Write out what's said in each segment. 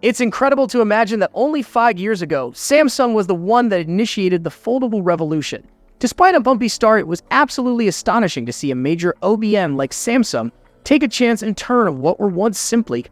It's incredible to imagine that only 5 years ago, Samsung was the one that initiated the foldable revolution. Despite a bumpy start, it was absolutely astonishing to see a major OEM like Samsung take a chance and turn what were once simply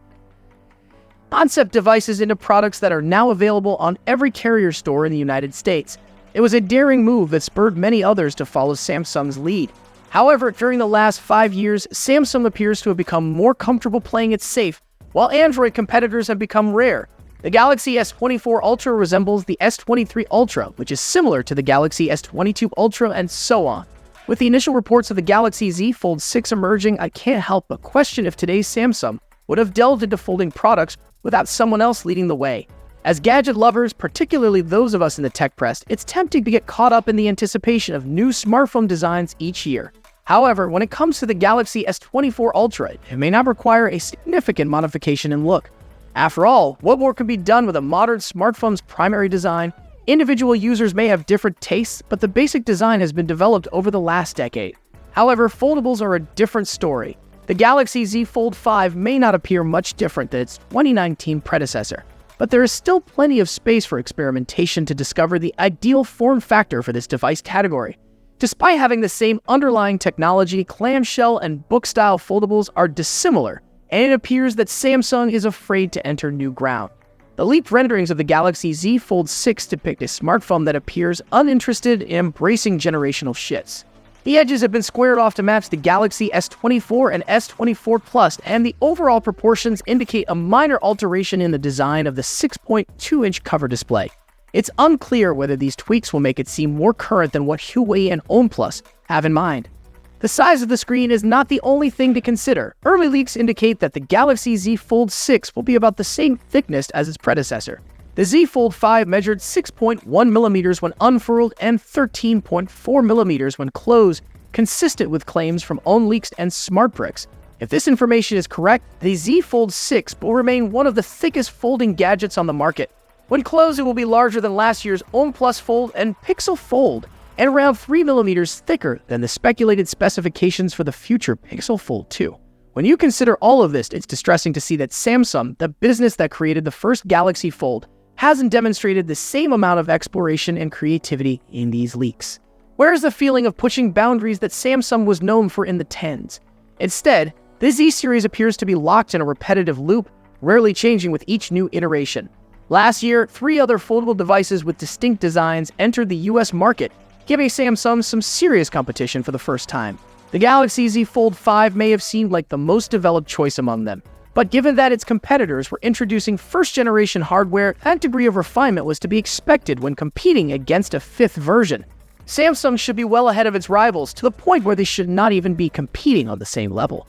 concept devices into products that are now available on every carrier store in the United States. It was a daring move that spurred many others to follow Samsung's lead. However, during the last 5 years, Samsung appears to have become more comfortable playing it safe, while Android competitors have become rare. The Galaxy S24 Ultra resembles the S23 Ultra, which is similar to the Galaxy S22 Ultra, and so on. With the initial reports of the Galaxy Z Fold 6 emerging, I can't help but question if today's Samsung would have delved into folding products without someone else leading the way. As gadget lovers, particularly those of us in the tech press, it's tempting to get caught up in the anticipation of new smartphone designs each year. However, when it comes to the Galaxy S24 Ultra, it may not require a significant modification in look. After all, what more can be done with a modern smartphone's primary design? Individual users may have different tastes, but the basic design has been developed over the last decade. However, foldables are a different story. The Galaxy Z Fold 5 may not appear much different than its 2019 predecessor, but there is still plenty of space for experimentation to discover the ideal form factor for this device category. Despite having the same underlying technology, clamshell and book-style foldables are dissimilar, and it appears that Samsung is afraid to enter new ground. The leaked renderings of the Galaxy Z Fold 6 depict a smartphone that appears uninterested in embracing generational shifts. The edges have been squared off to match the Galaxy S24 and S24 Plus, and the overall proportions indicate a minor alteration in the design of the 6.2-inch cover display. It's unclear whether these tweaks will make it seem more current than what Huawei and OnePlus have in mind. The size of the screen is not the only thing to consider. Early leaks indicate that the Galaxy Z Fold 6 will be about the same thickness as its predecessor. The Z Fold 5 measured 6.1 millimeters when unfurled and 13.4 millimeters when closed, consistent with claims from OwnLeaks and SmartBricks. If this information is correct, the Z Fold 6 will remain one of the thickest folding gadgets on the market. When closed, it will be larger than last year's OnePlus Fold and Pixel Fold, and around 3 millimeters thicker than the speculated specifications for the future Pixel Fold 2. When you consider all of this, it's distressing to see that Samsung, the business that created the first Galaxy Fold, hasn't demonstrated the same amount of exploration and creativity in these leaks. Where is the feeling of pushing boundaries that Samsung was known for in the 10s? Instead, the Z series appears to be locked in a repetitive loop, rarely changing with each new iteration. Last year, 3 other foldable devices with distinct designs entered the US market, giving Samsung some serious competition for the first time. The Galaxy Z Fold 5 may have seemed like the most developed choice among them, but given that its competitors were introducing first-generation hardware, that degree of refinement was to be expected when competing against a 5th version. Samsung should be well ahead of its rivals, to the point where they should not even be competing on the same level.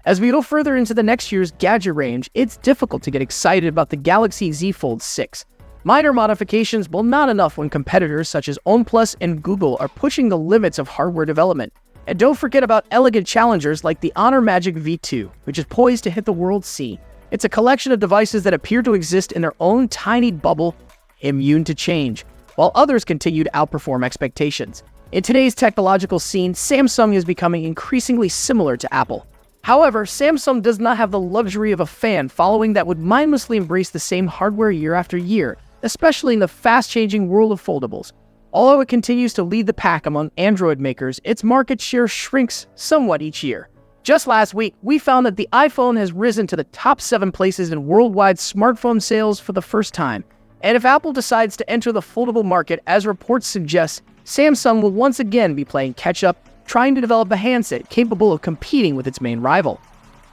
As we go further into the next year's gadget range, it's difficult to get excited about the Galaxy Z Fold 6. Minor modifications will not enough when competitors such as OnePlus and Google are pushing the limits of hardware development. And don't forget about elegant challengers like the Honor Magic V2, which is poised to hit the world scene. It's a collection of devices that appear to exist in their own tiny bubble, immune to change, while others continue to outperform expectations. In today's technological scene, Samsung is becoming increasingly similar to Apple. However, Samsung does not have the luxury of a fan following that would mindlessly embrace the same hardware year after year, especially in the fast-changing world of foldables. Although it continues to lead the pack among Android makers, its market share shrinks somewhat each year. Just last week, we found that the iPhone has risen to the top 7 places in worldwide smartphone sales for the first time. And if Apple decides to enter the foldable market, as reports suggest, Samsung will once again be playing catch-up, trying to develop a handset capable of competing with its main rival.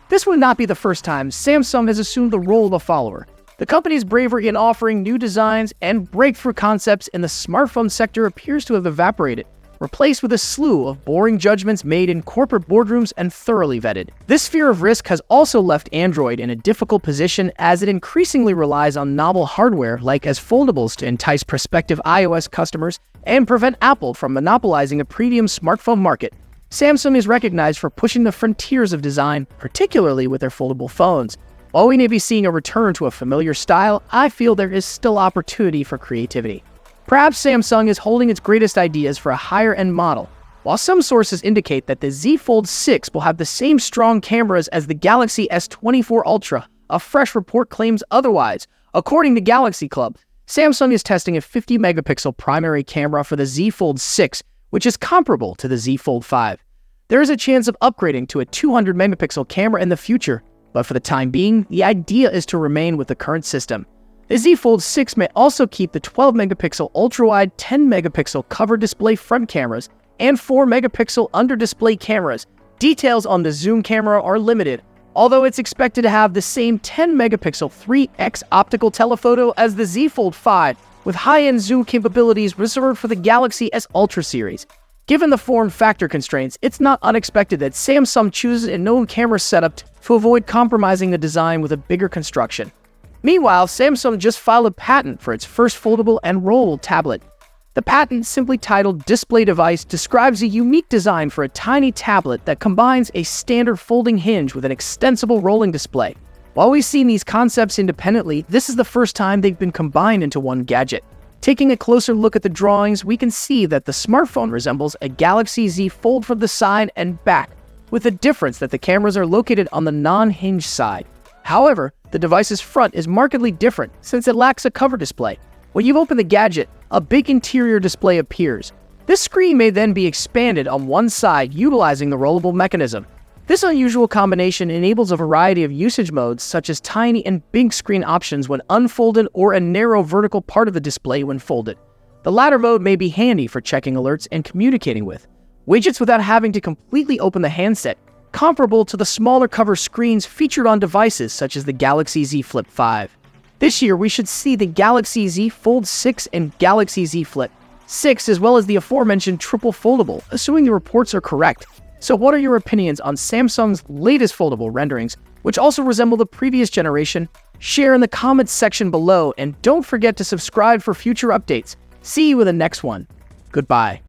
This would not be the first time Samsung has assumed the role of a follower. The company's bravery in offering new designs and breakthrough concepts in the smartphone sector appears to have evaporated, replaced with a slew of boring judgments made in corporate boardrooms and thoroughly vetted. This fear of risk has also left Android in a difficult position as it increasingly relies on novel hardware like as foldables to entice prospective iOS customers and prevent Apple from monopolizing a premium smartphone market. Samsung is recognized for pushing the frontiers of design, particularly with their foldable phones. While we may be seeing a return to a familiar style, I feel there is still opportunity for creativity. Perhaps Samsung is holding its greatest ideas for a higher-end model. While some sources indicate that the Z Fold 6 will have the same strong cameras as the Galaxy S24 Ultra, a fresh report claims otherwise. According to Galaxy Club, Samsung is testing a 50-megapixel primary camera for the Z Fold 6, which is comparable to the Z Fold 5. There is a chance of upgrading to a 200-megapixel camera in the future, but for the time being, the idea is to remain with the current system. The Z Fold 6 may also keep the 12-megapixel ultra-wide 10-megapixel cover display front cameras and 4-megapixel under-display cameras. Details on the zoom camera are limited, although it's expected to have the same 10-megapixel 3x optical telephoto as the Z Fold 5, with high-end zoom capabilities reserved for the Galaxy S Ultra series. Given the form factor constraints, it's not unexpected that Samsung chooses a known camera setup to avoid compromising the design with a bigger construction. Meanwhile, Samsung just filed a patent for its first foldable and rollable tablet. The patent, simply titled Display Device, describes a unique design for a tiny tablet that combines a standard folding hinge with an extensible rolling display. While we've seen these concepts independently, this is the first time they've been combined into one gadget. Taking a closer look at the drawings, we can see that the smartphone resembles a Galaxy Z Fold from the side and back, with the difference that the cameras are located on the non-hinged side. However, the device's front is markedly different since it lacks a cover display. When you open the gadget, a big interior display appears. This screen may then be expanded on one side utilizing the rollable mechanism. This unusual combination enables a variety of usage modes such as tiny and big screen options when unfolded or a narrow vertical part of the display when folded. The latter mode may be handy for checking alerts and communicating with widgets without having to completely open the handset, comparable to the smaller cover screens featured on devices such as the Galaxy Z Flip 5. This year, we should see the Galaxy Z Fold 6 and Galaxy Z Flip 6, as well as the aforementioned triple foldable, assuming the reports are correct. So what are your opinions on Samsung's latest foldable renderings, which also resemble the previous generation? Share in the comments section below, and don't forget to subscribe for future updates. See you in the next one. Goodbye.